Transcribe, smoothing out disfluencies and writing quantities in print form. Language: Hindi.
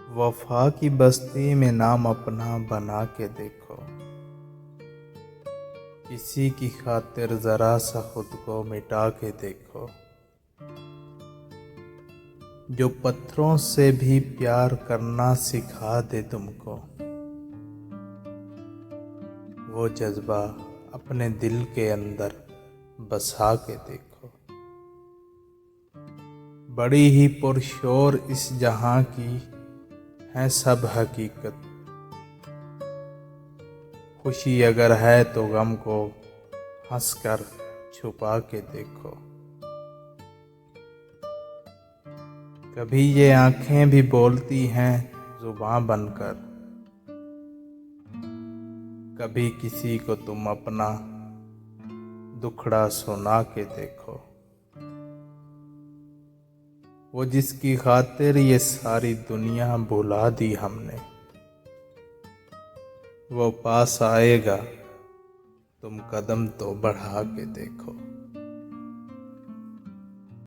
वफा की बस्ती में नाम अपना बना के देखो। किसी की खातिर जरा सा खुद को मिटा के देखो। जो पत्थरों से भी प्यार करना सिखा दे तुमको, वो जज्बा अपने दिल के अंदर बसा के देखो। बड़ी ही पुरशोर इस जहां की है सब हकीकत। खुशी अगर है तो गम को हंसकर छुपा के देखो। कभी ये आंखें भी बोलती हैं जुबां बनकर, कभी किसी को तुम अपना दुखड़ा सुना के देखो। वो जिसकी खातिर ये सारी दुनिया भुला दी हमने, वो पास आएगा, तुम कदम तो बढ़ा के देखो।